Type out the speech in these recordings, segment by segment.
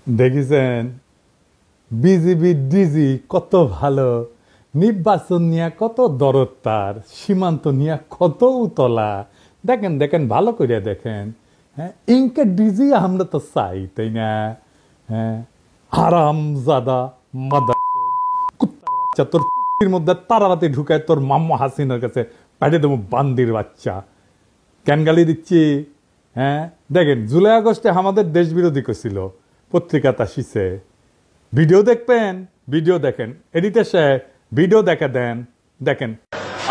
দেখেছেন BGB DG কত ভালো, নির্বাচন নিয়ে কত দরদ, তার সীমান্ত নিয়ে কত উতলা। দেখেন দেখেন ভালো করে দেখেন। হ্যাঁ, ইনকে ডিজি আমরা তো চাই, তাই না? হ্যাঁ, হারাম জাদা মাদার কুত্তার বাচ্চা, তোর কুত্তির মধ্যে তারারাতে ঢুকায় তোর মাম্মা হাসিনার কাছে পাঠিয়ে দেবো বান্দির বাচ্চা। কেন গালি দিচ্ছি? হ্যাঁ, দেখেন জুলাই আগস্টে আমাদের দেশ বিরোধী করছিল, পত্রিকাতে আসিছে। ভিডিও দেখবেন, ভিডিও দেখেন, এডিটর সাহেব ভিডিও দেখা দেন, দেখেন।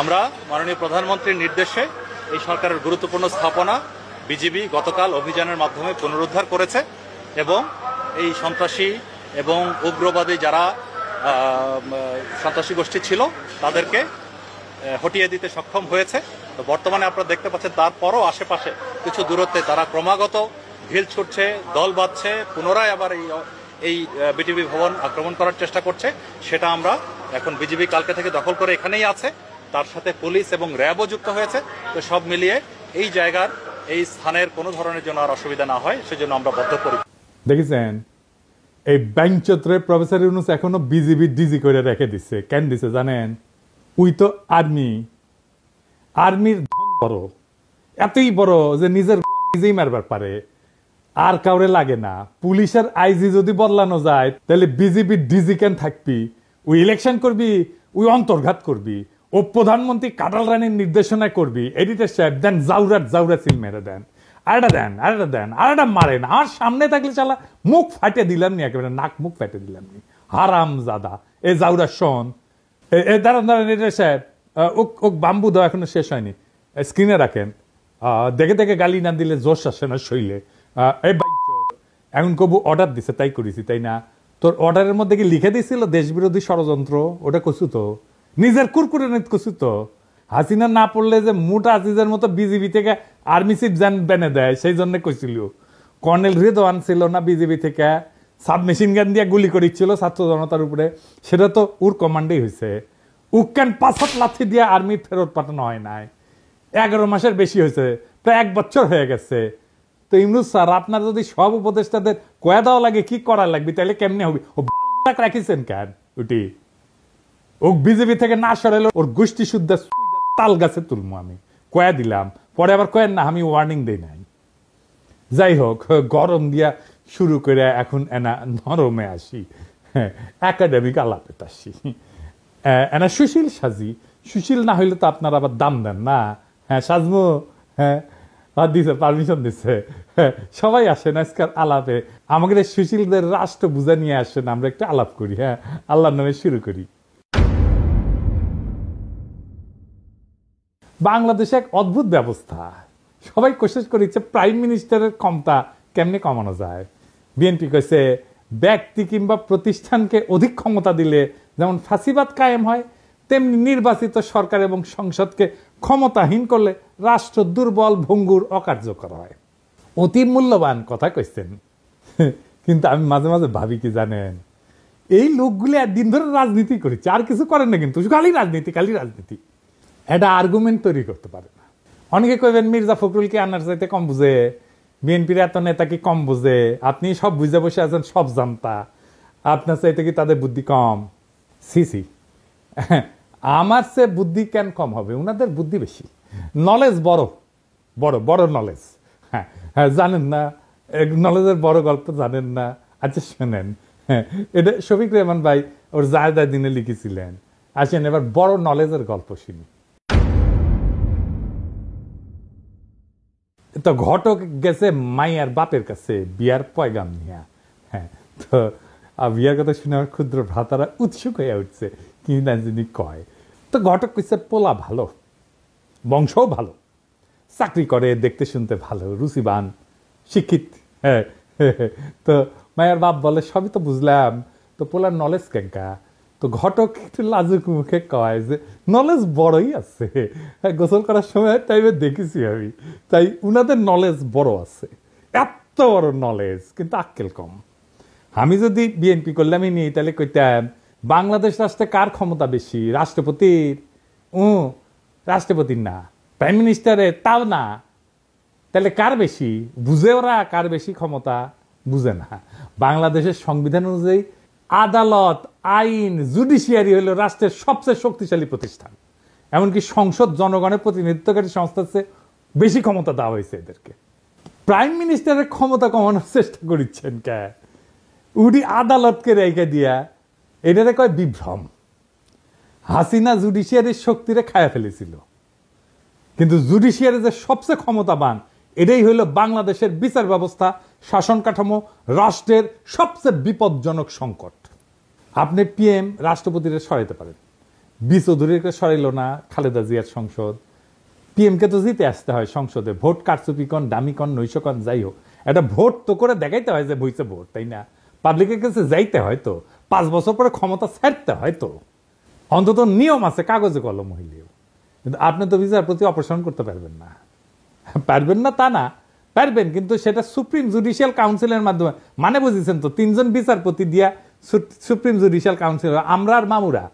আমরা মাননীয় প্রধানমন্ত্রীর নির্দেশে এই সরকারের গুরুত্বপূর্ণ স্থাপনা বিজিবি গতকাল অভিযানের মাধ্যমে পুনরুদ্ধার করেছে এবং এই সন্ত্রাসী এবং উগ্রবাদী যারা সন্ত্রাসী গোষ্ঠী ছিল তাদেরকে হটিয়ে দিতে সক্ষম হয়েছে। তো বর্তমানে আপনারা দেখতে পাচ্ছেন তারপরও আশেপাশে কিছু দূরত্বে তারা ক্রমাগত ঢিল ছুটছে, দল বাঁধছে, পুনরায় আবার এই বিটিভি ভবন আক্রমণ করার চেষ্টা করছে। সেটা আমরা এখন বিজিবি কালকে থেকে দখল করে এখানেই আছে, তার সাথে পুলিশ এবং র্যাবও যুক্ত হয়েছে। তো সব মিলিয়ে এই জায়গার এই স্থানের কোনো ধরনের জন্য আর অসুবিধা না হয় সেজন্য আমরা বদ্ধপরিকর। দেখেছেন এই ব্যাংক চত্বরে প্রফেসর ইউনূস এখনো বিজিবি ডিজি করে রেখে দিচ্ছে। কেন দিছে জানেন? উই তো আর্মির ধন বড়, এতই বড় যে নিজের নিজেই মারবার পারে, আর কাউরে লাগে না। পুলিশের আইজি যদি বদলানো যায় তাহলে বিজিবি ডিজি কেন থাকবি? ওই ইলেকশন করবি, ওই অন্তর্ঘাত করবি, ও প্রধানমন্ত্রী কাটাল রানীর নির্দেশনায় করবি। এডিটর সাহেব দেন জাউরা সিল মেরে দেন, আরেটা দেন আরেটা মারেন। আর সামনে থাকলে চালা মুখ ফাটে দিলাম নি, একেবারে নাক মুখ ফাটে দিলাম নি। হারাম জাদা এ জাউরা শোন। দাঁড়ান এডিটর সাহেব, ও বাম্বু দেওয়া এখনো শেষ হয়নি, স্ক্রিনে রাখেন। দেখে দেখে গালি না দিলে জোশ আসে না শৈলে। এই এখন কবু অর্ডার দিছে তাই করেছি, তাই না? তোর অর্ডারের মধ্যে কি লিখে দিছিল দেশবিরোধী ষড়যন্ত্র? ওটা কছু তো নিজের কুরকুরে নিত কছু তো। হাসিনা না পড়লে যে মোটা আজিজের মতো বিজিবি থেকে আর্মি চিফ জান বেনে দেয়, সেই জন্য কইছিল। কর্নেল রেদওয়ান ছিল না বিজিবি থেকে, সাবমেশিন গান দিয়ে গুলি করেছিল ছাত্র জনতার উপরে, সেটা তো ওর কমান্ডেই হয়েছে। উক্কান ৫ লাথি দিয়ে আর্মি ফেরত পাঠানো হয় নাই। 11 মাসের বেশি হয়েছে, প্রায় 1 বছর হয়ে গেছে। তো ইমরুজ স্যার, আপনার যদি সব উপদেষ্টাদের কয়া দেওয়া লাগে কি করা লাগবে, তাহলে কেমনে হবে? ও রাখিছেন কেন? ওটি ও বিজেপি থেকে না সরাইলে ওর গোষ্ঠী শুদ্ধ তাল গাছে তুলবো আমি, কয়া দিলাম। পরে আবার কয়েন না, আমি ওয়ার্নিং দেই নাই। যাই হোক, গরম দিয়া শুরু করে এখন এনা নরমে আসি, একাডেমিক আলাপে আসি। এনা সুশীল সাজি, সুশীল না হইলে তো আপনার আবার দাম দেন না। হ্যাঁ সাজমো, হ্যাঁ দিছে, পারমিশন দিচ্ছে। সবাই আসেন আজকাল আলাপে, আমাদের সুশীলদের রাষ্ট্র বুঝা নিয়ে আসেন, আমরা একটা আলাপ করি। হ্যাঁ, আল্লাহর নামে শুরু করি। বাংলাদেশে এক অদ্ভুত ব্যবস্থা, সবাই কোশিশ করেছে প্রাইম মিনিস্টারের ক্ষমতা কেমনে কমানো যায়। বিএনপি কইছে ব্যক্তি কিংবা প্রতিষ্ঠানকে অধিক ক্ষমতা দিলে যেমন ফাঁসিবাদ কায়েম হয়, তেমনি নির্বাচিত সরকার এবং সংসদকে ক্ষমতাহীন করলে রাষ্ট্র দুর্বল, ভঙ্গুর, অকার্যকর হয়। অতি মূল্যবান কথা কইছেন, কিন্তু আমি মাঝে মাঝে ভাবি কি জানেন, এই লোকগুলি একদিন ধরে রাজনীতি করেছে, আর কিছু করেন না, কিন্তু খালি রাজনীতি। এটা আর্গুমেন্ট তৈরি করতে পারে না। অনেকে কইবেন মির্জা ফখরুলকে আনার চাইতে কম বুঝে, বিএনপির এত নেতা কি কম বুঝে? আপনি সব বুঝে বসে আছেন, সব জানতা, আপনার চাইতে কি তাদের বুদ্ধি কম? সিসি, আমার সে বুদ্ধি কেন কম হবে? উনাদের বুদ্ধি বেশি, নলেজ বড় বড় বড় নলেজ। হ্যাঁ হ্যাঁ, জানেন না নলেজের বড় গল্প জানেন না? আচ্ছা শোনেন, হ্যাঁ, এটা শফিক রেহমান ভাই ওর জায়দা দিনে লিখেছিলেন। আসেন এবার বড় নলেজের গল্প শুনি। তো ঘটক গেছে মাইয়ার বাপের কাছে বিয়ার পয়গাম নিয়া। হ্যাঁ, তো বিয়ার কথা শুনে আমার ক্ষুদ্র ভ্রাতারা উৎসুক হয়ে উঠছে, কি না যিনি কয়। তো ঘটক কইছে পোলা ভালো, বংশও ভালো, চাকরি করে, দেখতে শুনতে ভালো, রুচিবান, শিক্ষিত। হ্যাঁ, তো মায়ের বাপ বলে সবই তো বুঝলাম, তো পোলার নলেজ কেঙ্কা? তো ঘটক একটু লাজুক মুখে কয় যে নলেজ বড়ই আছে, গোসল করার সময় টাইমে দেখেছি আমি, তাই উনাদের নলেজ বড় আছে, এত বড় নলেজ, কিন্তু আক্কেল কম। আমি যদি বিএনপি করলামই নি, তাহলে কইতাম বাংলাদেশ রাষ্ট্রে কার ক্ষমতা বেশি? রাষ্ট্রপতির? রাষ্ট্রপতির না, প্রাইম মিনিস্টারের? তাও না। তাহলে কার বেশি বুঝে ওরা, কার বেশি ক্ষমতা? বুঝে না। বাংলাদেশের সংবিধান অনুযায়ী আদালত, আইন, জুডিশিয়ারি হলো রাষ্ট্রের সবচেয়ে শক্তিশালী প্রতিষ্ঠান। এমনকি সংসদ জনগণের প্রতিনিধিত্বকারী সংস্থার চেয়ে বেশি ক্ষমতা দেওয়া হয়েছে এদেরকে। প্রাইম মিনিস্টারের ক্ষমতা কমানোর চেষ্টা করছেন কে? উনি আদালতকে রেখে দিয়া, এটারে কয় বিভ্রম। হাসিনা জুডিশিয়ারির শক্তিরে খায়া ফেলেছিল, কিন্তু জুডিশিয়ারি যে সবচেয়ে ক্ষমতাবান, এটাই হইল বাংলাদেশের বিচার ব্যবস্থা, শাসন কাঠামো, রাষ্ট্রের সবচেয়ে বিপজ্জনক সংকট। আপনি পিএম রাষ্ট্রপতিরে সরাইতে পারেন, চৌধুরীকে সরাইল না খালেদা জিয়ার সংসদ। পিএমকে তো জিতে আসতে হয় সংসদে, ভোট কারচুপি কন, দামি কন, নৈশ কন, যাই হোক, একটা ভোট তো করে দেখাইতে হয় যে বইছে ভোট, তাই না? পাবলিকের কাছে যাইতে হয় তো, 5 বছর পরে ক্ষমতা ছাড়তে হয় তো, অন্তত নিয়ম আছে কাগজে কলম হইলেও। কিন্তু আপনি তো বিচারপতি অপসারণ করতে পারবেন না। পারবেন না তা না, পারবেন, কিন্তু সেটা সুপ্রিম জুডিশিয়াল কাউন্সিলের মাধ্যমে। মানে বুঝেছেন তো, 3 জন বিচারপতি দিয়া সুপ্রিম জুডিশিয়াল কাউন্সিল, আমরা আর মামুরা,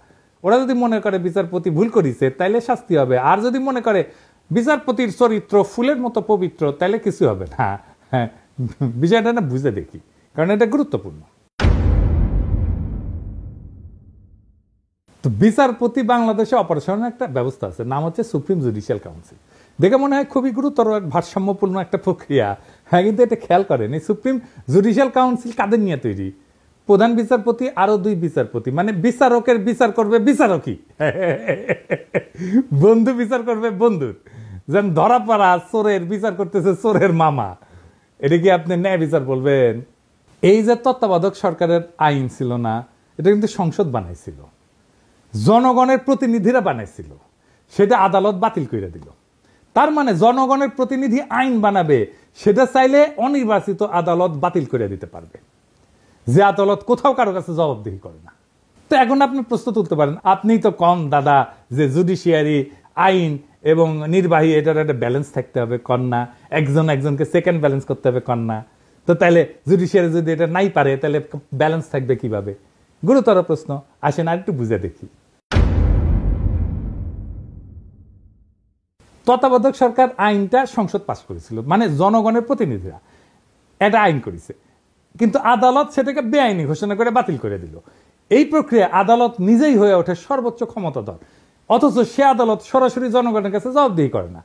ওরা যদি মনে করে বিচারপতি ভুল করেছে তাইলে শাস্তি হবে, আর যদি মনে করে বিচারপতির চরিত্র ফুলের মতো পবিত্র তাইলে কিছু হবে না। হ্যাঁ, বিষয়টা না বুঝে দেখি, কারণ এটা গুরুত্বপূর্ণ। তো বিচারপতি বাংলাদেশে অপারেশনের একটা ব্যবস্থা আছে, নাম হচ্ছে সুপ্রিম জুডিশিয়াল কাউন্সিল। দেখে মনে হয় খুবই গুরুতর, ভারসাম্যপূর্ণ একটা প্রক্রিয়া। হ্যাঁ, কিন্তু এটা খেয়াল করেন, এই সুপ্রিম জুডিশিয়াল কাউন্সিল কাদের নিয়ে তৈরি? প্রধান বিচারপতি আরো 2 বিচারপতি, মানে বিচারকের বিচার করবে বিচারকই, বন্ধু বিচার করবে বন্ধুর। যেন ধরা পড়া চোরের বিচার করতেছে চোরের মামা। এটা কি আপনি ন্যায় বিচার বলবেন? এই যে তত্ত্বাবধায়ক সরকারের আইন ছিল না, এটা কিন্তু সংসদ বানাইছিল, জনগণের প্রতিনিধিরা বানাইছিল, সেটা আদালত বাতিল করে দিল। তার মানে জনগণের প্রতিনিধি আইন বানাবে, সেটা চাইলে অনির্বাচিত আদালত বাতিল করে দিতে পারবে, যে আদালত কোথাও কারো কাছে জবাবদিহি করে না। তো এখন আপনি প্রশ্ন তুলতে পারেন, আপনি তো কম দাদা যে জুডিশিয়ারি, আইন এবং নির্বাহী, এটার একটা ব্যালেন্স থাকতে হবে কন্যা, একজন একজনকে সেকেন্ড ব্যালেন্স করতে হবে কন্যা। তো তাহলে জুডিশিয়ারি যদি এটা নাই পারে তাহলে ব্যালেন্স থাকবে কিভাবে? গুরুতর প্রশ্ন। আসেন আর একটু বুঝে দেখি। তত্ত্বাবধায়ক সরকার আইনটা সংসদ পাশ করেছিল, মানে জনগণের প্রতিনিধিরা এটা আইন করেছে, কিন্তু আদালত সেটাকে বেআইনি ঘোষণা করে বাতিল করে দিল। এই প্রক্রিয়া আদালত নিজেই হয়ে ওঠে সর্বোচ্চ ক্ষমতাধর, অথচ সে আদালত সরাসরি জনগণের কাছে জবাবদিহি করে না।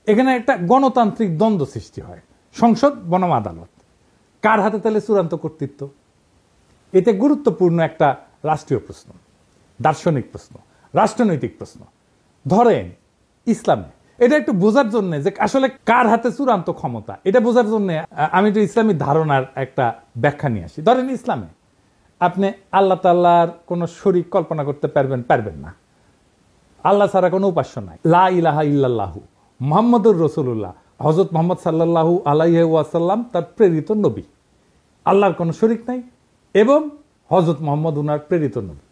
এখানে একটা গণতান্ত্রিক দ্বন্দ্ব সৃষ্টি হয়, সংসদ বনাম আদালত, কার হাতে তাহলে চূড়ান্ত কর্তৃত্ব? এতে গুরুত্বপূর্ণ একটা রাষ্ট্রীয় প্রশ্ন, দার্শনিক প্রশ্ন, রাষ্ট্রনৈতিক প্রশ্ন। ধরেন ইসলামে, এটা একটু বোঝার জন্য যে আসলে কার হাতে চূড়ান্ত ক্ষমতা, এটা বোঝার জন্য আমি একটু ইসলামী ধারণার একটা ব্যাখ্যা নিয়ে আসি। ধরেন ইসলামে আপনি আল্লাহ তাআলার কোন শরীক কল্পনা করতে পারবেন না, আল্লাহ ছাড়া কোনো উপাস্য নাই, লা ইলাহা ইল্লাল্লাহু মুহাম্মাদুর রাসূলুল্লাহ, হযরত মুহাম্মদ সাল্লাল্লাহু আলাইহি ওয়াসাল্লাম তার প্রেরিত নবী, আল্লাহর কোনো শরীক নাই এবং হযরত মুহাম্মদ উনার প্রেরিত নবী।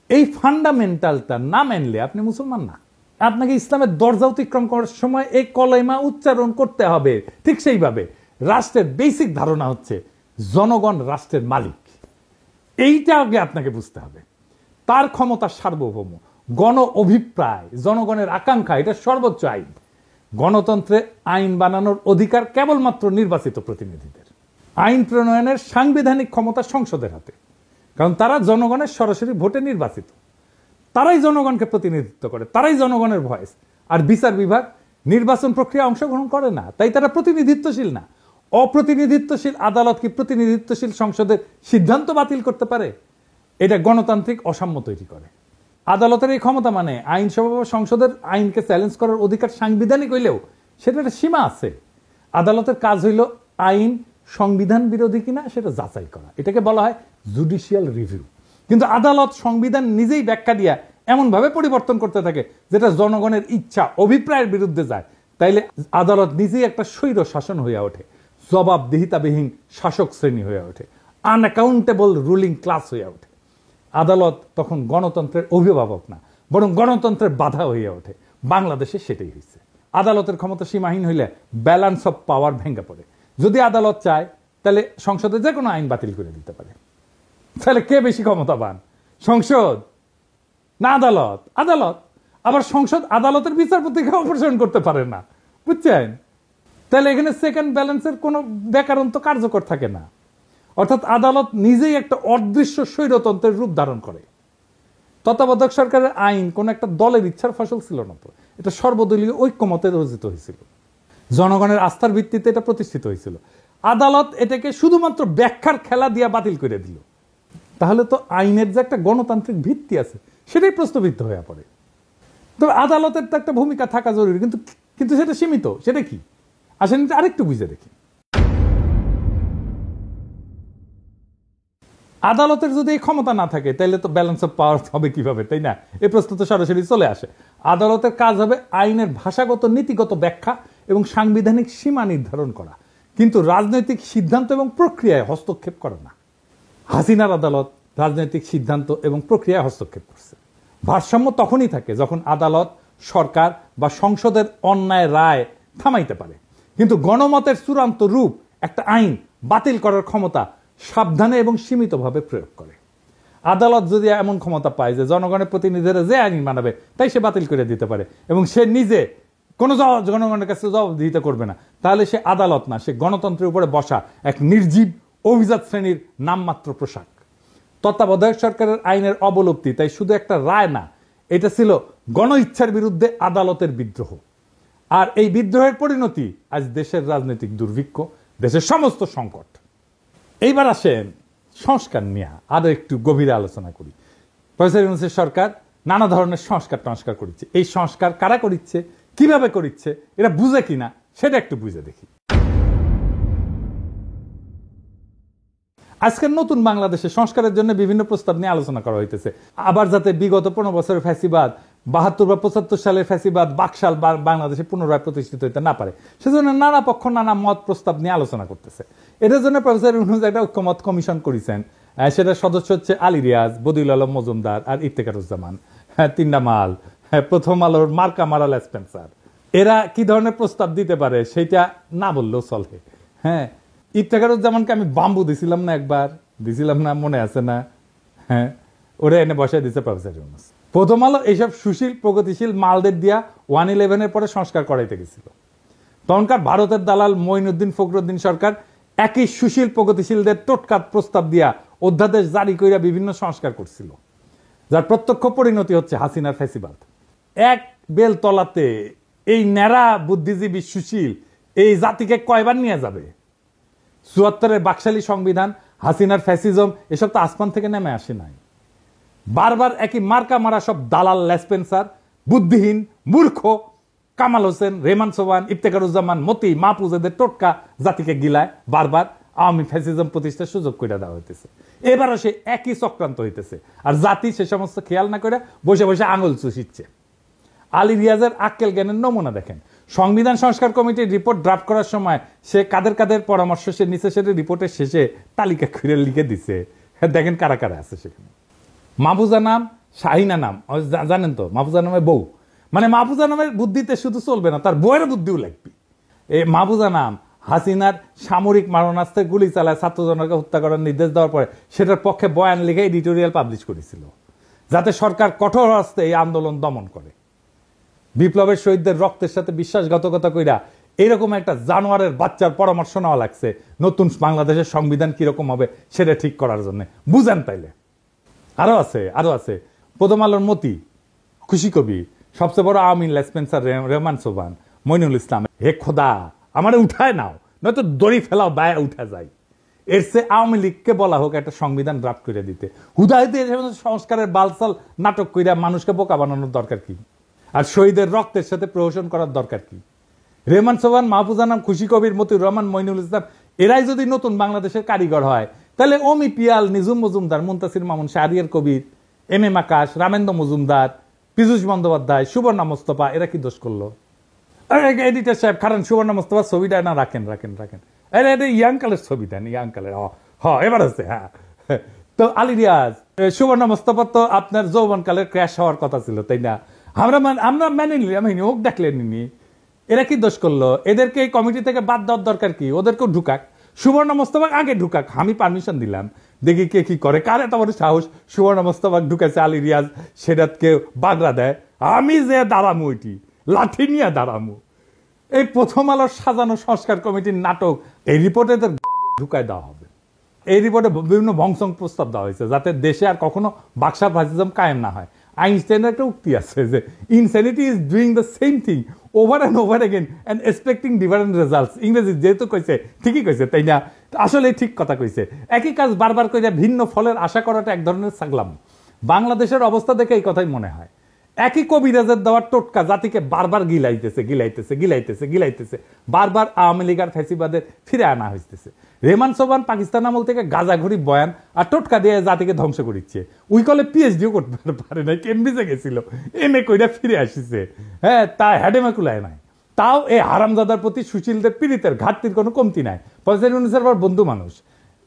এই ফান্ডামেন্টালটা না মানলে আপনি মুসলমান না। আপনাকে ইসলামের দরজা অতিক্রম করার সময় এই কলেমা উচ্চারণ করতে হবে। ঠিক সেইভাবে রাষ্ট্রের বেসিক ধারণা হচ্ছে জনগণ রাষ্ট্রের মালিক, এইটা আগে আপনাকে বুঝতে হবে। তার ক্ষমতা সার্বভৌম, গণ অভিপ্রায়, জনগণের আকাঙ্ক্ষা, এটা সর্বোচ্চ আইন। গণতন্ত্রে আইন বানানোর অধিকার কেবলমাত্র নির্বাচিত প্রতিনিধিদের। আইন প্রণয়নের সাংবিধানিক ক্ষমতা সংসদের হাতে, কারণ তারা জনগণের সরাসরি ভোটে নির্বাচিত, তারাই জনগণকে প্রতিনিধিত্ব করে, তারাই জনগণের ভয়েস। আর বিচার বিভাগ নির্বাচন প্রক্রিয়া অংশগ্রহণ করে না, তাই তারা প্রতিনিধিত্বশীল না। অপ্রতিনিধিত্বশীল আদালত কি প্রতিনিধিত্বশীল সংসদের সিদ্ধান্ত বাতিল করতে পারে? এটা গণতান্ত্রিক অসাম্য তৈরি করে। আদালতের এই ক্ষমতা মানে আইনসভা বা সংসদের আইনকে চ্যালেঞ্জ করার অধিকার সাংবিধানিক হইলেও সেটা একটা সীমা আছে। আদালতের কাজ হইল আইন সংবিধান বিরোধী কিনা সেটা যাচাই করা, এটাকে বলা হয় জুডিশিয়াল রিভিউ। কিন্তু আদালত সংবিধান নিজেই ব্যাখ্যা দিয়া এমন ভাবে পরিবর্তন করতে থাকে যেটা জনগণের ইচ্ছা অভিপ্রায়ের বিরুদ্ধে যায়, তাইলে আদালত নিজেই একটা স্বৈর শাসন হয়ে ওঠে, জবাবদিহিতাবিহীন শাসক শ্রেণী হয়ে ওঠে, আনঅ্যাকাউন্টেবল রুলিং ক্লাস হয়ে ওঠে। আদালত তখন গণতন্ত্রের অভিভাবক না, বরং গণতন্ত্রের বাধা হয়ে ওঠে। বাংলাদেশে সেটাই হয়েছে। আদালতের ক্ষমতা সীমাহীন হইলে ব্যালেন্স অফ পাওয়ার ভেঙে পড়ে। যদি আদালত চায় তাহলে সংসদে যে কোনো আইন বাতিল করে দিতে পারে। তাহলে কে বেশি ক্ষমতাবান, সংসদ না আদালত? আদালত। আবার সংসদ আদালতের বিচারপতিকে অপসারণ করতে পারে না, বুঝছেন? তাহলে এখানে সেকেন্ড ব্যালেন্সের কোনো ব্যাকরণ তো কার্যকর থাকে না। অর্থাৎ আদালত নিজেই একটা অদৃশ্য স্বৈরতন্ত্রের রূপ ধারণ করে। তত্ত্বাবধায়ক সরকারের আইন কোন একটা দলের ইচ্ছার ফসল ছিল না, তো এটা সর্বদলীয় ঐক্যমতে রচিত হয়েছিল, জনগণের আস্থার ভিত্তিতে এটা প্রতিষ্ঠিত হয়েছিল। আদালত এটাকে শুধুমাত্র ব্যাখ্যার খেলা দিয়ে বাতিল করে দিল। তাহলে তো আইনের যে একটা গণতান্ত্রিক ভিত্তি আছে সেটাই প্রশ্নবিদ্ধ হয়ে পড়ে। তবে আদালতের তো একটা ভূমিকা থাকা জরুরি, কিন্তু কিন্তু সেটা সীমিত। সেটা কি আসেন আরেকটু বুঝে দেখি। আদালতের যদি এই ক্ষমতা না থাকে তাহলে তো ব্যালেন্স অফ পাওয়ার হবে কিভাবে, তাই না? এই প্রশ্ন তো সরাসরি চলে আসে। আদালতের কাজ হবে আইনের ভাষাগত নীতিগত ব্যাখ্যা এবং সাংবিধানিক সীমা নির্ধারণ করা, কিন্তু রাজনৈতিক সিদ্ধান্ত এবং প্রক্রিয়ায় হস্তক্ষেপ করে না। হাসিনার আদালত রাজনৈতিক সিদ্ধান্ত এবং প্রক্রিয়ায় হস্তক্ষেপ করছে। ভারসাম্য তখনই থাকে যখন আদালত, সরকার বা সংসদের অন্যায় রায় থামাইতে পারে, কিন্তু গণমতের চূড়ান্ত রূপ একটা আইন বাতিল করার ক্ষমতা সাবধানে এবং সীমিতভাবে প্রয়োগ করে। আদালত যদি এমন ক্ষমতা পায় যে জনগণের প্রতিনিধিরা যে আইন মানাবে তাই সে বাতিল করে দিতে পারে এবং সে নিজে কোনো জনগণের কাছে জবাবদিহিতা করবে না, তাহলে সে আদালত না, সে গণতন্ত্রের উপরে বসা এক নির্জীব অভিজাত শ্রেণীর নামমাত্র পোশাক। তত্ত্বাবধায়ক সরকারের আইনের অবলুপ্তি তাই শুধু একটা রায় না, এটা ছিল গণ ইচ্ছার বিরুদ্ধে আদালতের বিদ্রোহ। আর এই বিদ্রোহের পরিণতি আজ দেশের রাজনৈতিক দুর্ভিক্ষ, দেশের সমস্ত সংকট। এইবার আসেন সংস্কার নিয়ে আরো একটু গভীরে আলোচনা করি। প্রফেসর ইউনূসের সরকার নানা ধরনের সংস্কার করেছে। এই সংস্কার কারা করিচ্ছে, কিভাবে করিচ্ছে, এরা বুঝে কিনা সেটা একটু বুঝে দেখি। আজকের নতুন বাংলাদেশে সংস্কারের জন্য বিভিন্ন প্রস্তাব নিয়ে আলোচনা করা হইতেছে। আবার যাতে বিগত 15 বছরের ফ্যাসিবাদ, 72 বা 75 সালের ফ্যাসিবাদ বাকশাল বাংলাদেশে পুনরায় প্রতিষ্ঠিত হইতে না পারে, সেজন্য নানা পক্ষ নানা মত প্রস্তাব নিয়ে আলোচনা করতেছে। এটার জন্য প্রফেসর ইউনূস একটা ঐক্যমত কমিশন করেছেন। সেটার সদস্য হচ্ছে আলী রিয়াজ, বদিউল আলম মজুমদার আর ইফতেখারুজ্জামান, তিনটা মাল, প্রথম আলোর মার্কা মারাল স্পেন্সার। এরা কি ধরনের প্রস্তাব দিতে পারে সেটা না বললেও চলে। হ্যাঁ, ইফতেখারুজ্জামানকে আমি বাম্বু দিছিলাম না, একবার দিছিলাম না, মনে আছে না? হ্যাঁ, ওরা এনে বসায় দিচ্ছে প্রফেসর ইউনূস। প্রথম আলো এইসব সুশীল প্রগতিশীল মালদের দিয়া 111-এর পরে সংস্কার করাইতে গেছিল। তখনকার ভারতের দালাল মঈনুদ্দিন ফখরুদ্দিন সরকার একই সুশীল প্রগতিশীলদের টোটকা প্রস্তাব দিয়া অধ্যাদেশ জারি কইরা বিভিন্ন সংস্কার করছিল, যার প্রত্যক্ষ পরিণতি হচ্ছে হাসিনার ফ্যাসিবাদ। এক বেল তলাতে এই ন্যাড়া বুদ্ধিজীবী সুশীল এই জাতিকে কয়বার নিয়ে যাবে? 74-এর বাকশালী সংবিধান, হাসিনার ফ্যাসিজম, এসব তো আসমান থেকে নেমে আসে নাই। বারবার একই মার্কা মারা সব দালাল লেসপেন্সার, বুদ্ধিহীন মূর্খ কামাল হোসেন, রেহমান সোবহান, ইফতেখারুজ্জামান, মতি, মাহফুজ এদের টোটকা জাতিকে গিলায় বারবার আওয়ামী ফ্যাসিজম প্রতিষ্ঠার সুযোগ করে দেওয়া হইতেছে। এবারও সে একই চক্রান্ত হইতেছে, আর জাতি সে সমস্ত খেয়াল না করে বসে বসে আঙুল চুষিচ্ছে। আলী রিয়াজের আক্কেল জ্ঞানের নমুনা দেখেন। সংবিধান সংস্কার কমিটির রিপোর্ট ড্রাফট করার সময় সে কাদের পরামর্শ সে নিচে সেটা রিপোর্টের শেষে তালিকা করে লিখে দিছে। দেখেন কারা কারা আছে সেখানে। মাহফুজা নাম, শাহিনা নাম, জানেন তো মাহফুজা নামের বউ, মানে মাহফুজা নামের বুদ্ধিতে শুধু চলবে না, তার বউয়ের বুদ্ধিও লাগবে। এই মাহফুজা নাম হাসিনার সামরিক মারণাস্ত্রে গুলি চালায় ছাত্রজনকে হত্যা করার নির্দেশ দেওয়ার পরে সেটার পক্ষে বয়ান লিখে এডিটোরিয়াল পাবলিশ করেছিল, যাতে সরকার কঠোর হস্তে এই আন্দোলন দমন করে। বিপ্লবের শহীদদের রক্তের সাথে বিশ্বাসঘাতকতা কইরা এইরকম একটা জানোয়ারের বাচ্চার পরামর্শ নেওয়া লাগছে নতুন বাংলাদেশের সংবিধান কিরকম হবে সেটা ঠিক করার জন্য। বুঝেন তাইলে? আরো আছে প্রথম আলোর মতি, খুশি কবি, সবচেয়ে বড় আওয়ামী লেসপেন্সার রেহমান সোবহান, মইনুল ইসলাম। হে খোদা, আমারে উঠায় নাও, নয়তো দড়ি ফেলাও, বায়ে উঠা যায়। এর চেয়ে আওয়ামী লীগকে বলা হোক একটা সংবিধান ড্রাফট করে দিতে। হুদাহিতে সংস্কারের বালসাল নাটক কইরা মানুষকে বোকা বানানোর দরকার কি? আর শহীদের রক্তের সাথে প্রহসন করার দরকার কি? রেহমান সোবহান, মাহফুজা নাম, খুশি কবির, মতিউর রহমান, মইনুল ইসলাম এরাই যদি নতুন বাংলাদেশের কারিগর হয়, তাহলে অমি পিয়াল, নিজুম মজুমদার, মুনতাসির মামুন, শাহরিয়ার কবির, এম এম আকাশ, রামেন্দ্র মজুমদার, পীযূষ বন্দ্যোপাধ্যায়, সুবর্ণা মোস্তফা এরা কি দোষ করলো? এডিটর সাহেব খারান, সুবর্ণা মোস্তফা ছবিটা না রাখেন। এটা ইয়াং কালের ছবি দেন, ইয়াং কালের। এবার হচ্ছে। হ্যাঁ, তো আলী রিয়াজ, সুবর্ণা মোস্তফা তো আপনার যৌবন কালের ক্র্যাশ হওয়ার কথা ছিল, তাই না? আমরা মেনে নিলাম, ওক ডাকলেনি। এরা কি দোষ করলো? এদেরকে এই কমিটি থেকে বাদ দেওয়ার দরকার কি? ওদেরকেও ঢুকাক, সুবর্ণা মোস্তফা আগে ঢুকাক, আমি পারমিশন দিলাম, দেখি কে কি করে। কার এত বড় সাহস সুবর্ণা মোস্তফা ঢুকেছে, আলী রিয়াজ সেটাকে বাগড়া দেয়, আমি যে দাঁড়ামু, ওইটি লাঠি নিয়ে দাঁড়ামু। এই প্রথম আলোর সাজানো সংস্কার কমিটির নাটক, এই রিপোর্টে ঢুকায় দেওয়া হবে। এই রিপোর্টে বিভিন্ন ভংসং প্রস্তাব দেওয়া হয়েছে যাতে দেশে আর কখনো বাকশাল ফ্যাসিজম কায়েম না হয়। আইনস্টাইনের একটা উক্তি আছে যে insanity is doing the same thing over and over again and expecting different results. ইংরেজি যেহেতু কইছে ঠিকই কইছে, তাই না? আসলে ঠিক কথা কইছে। একই কাজ বারবার করে ভিন্ন ফলের আশা করাটা এক ধরনের ছাগলাম। বাংলাদেশের অবস্থা দেখে এই কথাই মনে হয়। একই কবিরাজের দেওয়ার টোটকা জাতিকে বারবার গিলাইতেছে, বারবার আওয়ামী লীগ আর ফ্যাসিবাদের ফিরে আনা হইতেছে। রেহমান সোবহান পাকিস্তান আমল থেকে গাজাঘড়ি বয়ান আর টোটকা দিয়ে জাতিকে ধ্বংস করিচ্ছে। উই কলে পিএইচডিও করতে পারে নাই, কেমব্রিজে গেছিল, এমএ কইরা ফিরে আসিছে। হ্যাঁ, তা হ্যাডেমা কুলায় নাই। তাও এই হারামজাদার প্রতি সুশীলদের পীড়িতের ঘাটতির কোনো কমতি নাই। বন্ধু মানুষ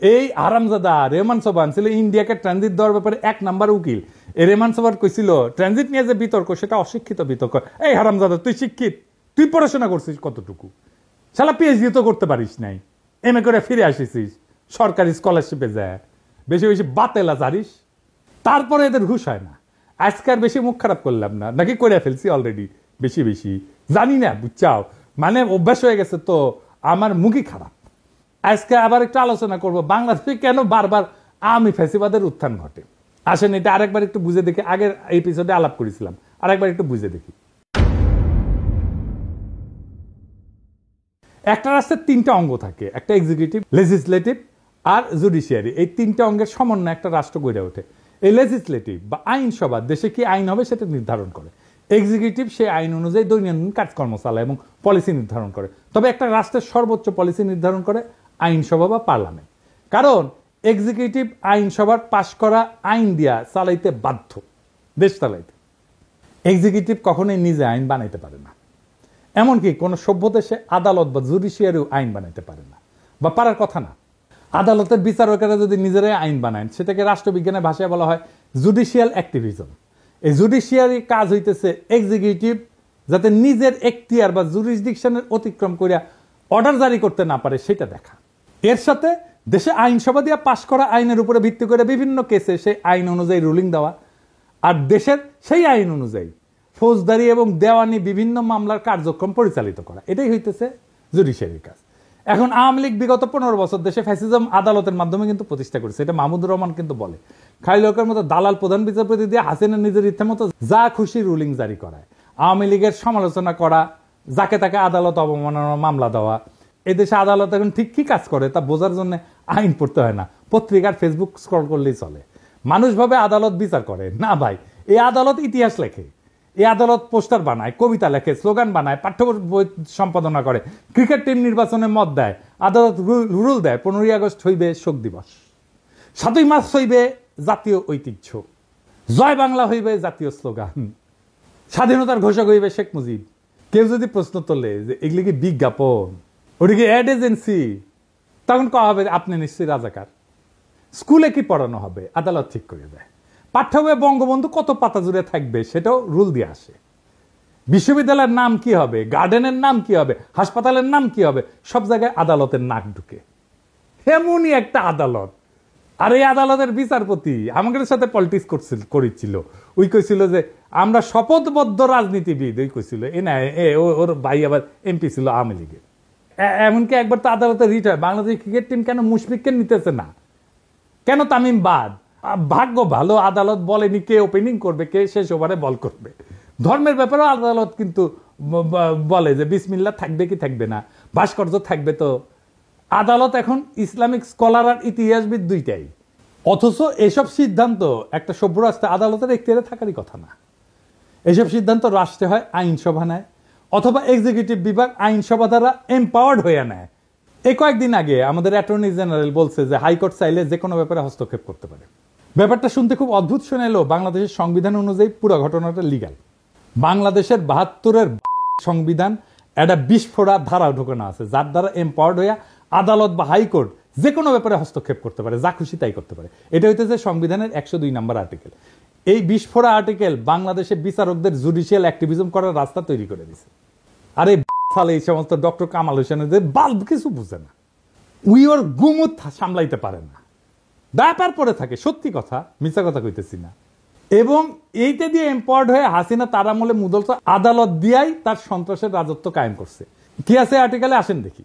এই হারামজাদা রেহমান সোবহান ছিল ইন্ডিয়াকে ট্রানজিট দেওয়ার ব্যাপারে 1 নাম্বার উকিল। এই রেহমান সোবহান কইছিল ট্রানজিট নিয়ে যে বিতর্ক সেটা অশিক্ষিত বিতর্ক। এই হারামজাদা, তুই শিক্ষিত? তুই পড়াশোনা করছিস কতটুকু? শালা পিএইচডি তো করতে পারিস নাই, এমএ করে ফিরে আসিস সরকারি স্কলারশিপে যায়, বেশি বেশি বাতেলা জানিস, তারপরে এদের ঘুষ হয় না। আজকাল বেশি মুখ খারাপ করলাম না, নাকি করে ফেলছি অলরেডি বেশি জানি না, বুঝছাও? মানে অভ্যাস হয়ে গেছে তো আমার মুখই খারাপ। আজকে আবার একটু আলোচনা করব বাংলাদেশে কেন বারবার আওয়ামী ফ্যাসিবাদের উত্থান ঘটে। আসেন এটা আরেকবার একটু বুঝে দেখি। আগের এপিসোডে আলাপ করেছিলাম, আরেকবার একটু বুঝে দেখি। একটা রাষ্ট্রের 3টা অঙ্গ থাকে, একটা এক্সিকিউটিভ, লেজিসলেটিভ আর জুডিশিয়ারি। এই 3টা অঙ্গের সমন্বয়ে একটা রাষ্ট্র গড়ে ওঠে। এই লেজিসলেটিভ বা আইনসভা দেশে কি আইন হবে সেটা নির্ধারণ করে। এক্সিকিউটিভ সেই আইন অনুযায়ী দৈনন্দিন কাজকর্ম চালায় এবং পলিসি নির্ধারণ করে। তবে একটা রাষ্ট্রের সর্বোচ্চ পলিসি নির্ধারণ করে আইনসভা বা পার্লামেন্ট। কারণ এক্সিকিউটিভ আইনসভার পাশ করা আইন দিয়া চালাইতে বাধ্য, দেশ চালাইতে। এক্সিকিউটিভ কখনোই নিজে আইন বানাইতে পারে না। এমনকি কোনো সভ্য দেশে আদালত বা জুডিশিয়ারিও আইন বানাইতে পারে না, বা পারার কথা না। আদালতের বিচারকেরা যদি নিজেরাই আইন বানায় সেটাকে রাষ্ট্রবিজ্ঞানের ভাষায় বলা হয় জুডিশিয়াল অ্যাক্টিভিজম। এই জুডিশিয়ারি কাজ হইতেছে এক্সিকিউটিভ যাতে নিজের এখতিয়ার বা জুরিসডিকশনের অতিক্রম করিয়া অর্ডার জারি করতে না পারে সেটা দেখা। এর সাথে দেশে আইনসভা দিয়ে পাশ করা আইনের উপরে ভিত্তি করে বিভিন্ন কেসে সেই আইন অনুযায়ী রুলিং দেওয়া, আর দেশের সেই আইন অনুযায়ী ফৌজদারি এবং দেওয়ানি বিভিন্ন মামলার কার্যক্রম পরিচালিত করা। এটাই হইতেছে জুডিশিয়ারির কাজ। এখন আওয়ামী লীগ বিগত 15 বছর দেশে ফ্যাসিজম আদালতের মাধ্যমে কিন্তু প্রতিষ্ঠা করেছে। এটা মাহমুদুর রহমান কিন্তু বলে, খালিলকের মতো দালাল প্রধান বিচারপতি দিয়ে হাসিনা নিজের ইচ্ছা মতো যা খুশি রুলিং জারি করায়। আওয়ামী লীগের সমালোচনা করা, যাকে তাকে আদালত অবমাননার মামলা দেওয়া। এদেশে আদালত এখন ঠিক কি কাজ করে তা বোঝার জন্য আইন পড়তে হয় না, পত্রিকার ফেসবুক স্ক্রল করলেই চলে। মানুষ ভাবে আদালত বিচার করে না ভাই, এই আদালত ইতিহাস লেখে, এই আদালত পোস্টার বানায়, কবিতা লেখে, স্লোগান বানায়, পাঠ্য বই সম্পাদনা করে, ক্রিকেট টিম নির্বাচনে মত দেয়, আদালত রুল দেয় 15ই আগস্ট হইবে শোক দিবস, 7ই মার্চ হইবে জাতীয় ঐতিহ্য, জয় বাংলা হইবে জাতীয় স্লোগান, স্বাধীনতার ঘোষক হইবে শেখ মুজিব। কেউ যদি প্রশ্ন তোলে যে এগুলি কি বিজ্ঞাপন, ওটা কি অ্যাড এজেন্সি, তখন কয়া হবে আপনি নিশ্চয়ই রাজাকার। স্কুলে কি পড়ানো হবে আদালত ঠিক করে দেয়। পাঠ্য বইয়ে বঙ্গবন্ধু কত পাতা জুড়ে থাকবে সেটাও রুল দিয়ে আসে। বিশ্ববিদ্যালয়ের নাম কি হবে, গার্ডেনের নাম কি হবে, হাসপাতালের নাম কি হবে, সব জায়গায় আদালতের নাক ঢুকে। এমনই একটা আদালত। আর এই আদালতের বিচারপতি আমাদের সাথে পলিটিক্স করেছিল। ওই কইছিল যে আমরা শপথবদ্ধ রাজনীতিবিদ, ওই কইছিল এ না ওর ভাই আবার এমপি ছিল আওয়ামী লীগের। এমনকি একবার তো আদালতে রিট হয়, বাংলাদেশ ক্রিকেট টিম কেন মুশফিককে নিতেছে না, কেন তামিম বাদ। ভাগ্য ভালো আদালত বলেনি কে ওপেনিং করবে, কে শেষ ওভারে বল করবে। ধর্মের ব্যাপারেও আদালত কিন্তু বলে যে বিসমিল্লাহ থাকবে কি থাকবে না, ভাস্কর্য থাকবে। তো আদালত এখন ইসলামিক স্কলার আর ইতিহাসবিদ দুইটাই। অথচ এসব সিদ্ধান্ত একটা সভ্য রাষ্ট্রে আদালতের এখতিয়ারে থাকারই কথা না। এসব সিদ্ধান্ত রাষ্ট্রে হয় আইনসভা নেয়, অথবা এক্সিকিউটিভ বিভাগ আইনসভা দ্বারা এম্পাওয়ার্ড হয়ে নেয়। এই কয়েকদিন আগে আমাদের অ্যাটর্নি জেনারেল বলছে যে হাইকোর্ট চাইলে যে কোনো ব্যাপারে হস্তক্ষেপ করতে পারে। ব্যাপারটা শুনতে খুব অদ্ভুত শোনালেও বাংলাদেশের সংবিধান অনুযায়ী পুরো ঘটনাটা লিগ্যাল। বাংলাদেশের 72-এর সংবিধান একটা বিস্ফোরা ধারা ঢোকানো আছে, যার দ্বারা এম্পাওয়ার্ড হইয়া আদালত বা হাইকোর্ট যে কোনো ব্যাপারে হস্তক্ষেপ করতে পারে, যা খুশি তাই করতে পারে। এটা হইতেছে সংবিধানের 102 নম্বর আর্টিকেল। এই বিস্ফোরা আর্টিকেল বাংলাদেশে বিচারকদের জুডিশিয়াল অ্যাক্টিভিজম করার রাস্তা তৈরি করে দিছে। আর এই সমস্ত ডক্টর কামাল হোসেনের বাল্ব কিছু বুঝে না, উই ওর গুমুত সামলাইতে পারে না, ব্যাপার পরে থাকে। সত্যি কথা, মিথ্যা কথা কইতেছি না। এবং এইটা দিয়ে এম্পাওয়ার্ড হয়ে হাসিনা তার আমলে মুদল আদালত দিয়াই তার সন্ত্রাসের রাজত্ব কায়েম করছে। কি আছে আর্টিকেলে আসেন দেখি।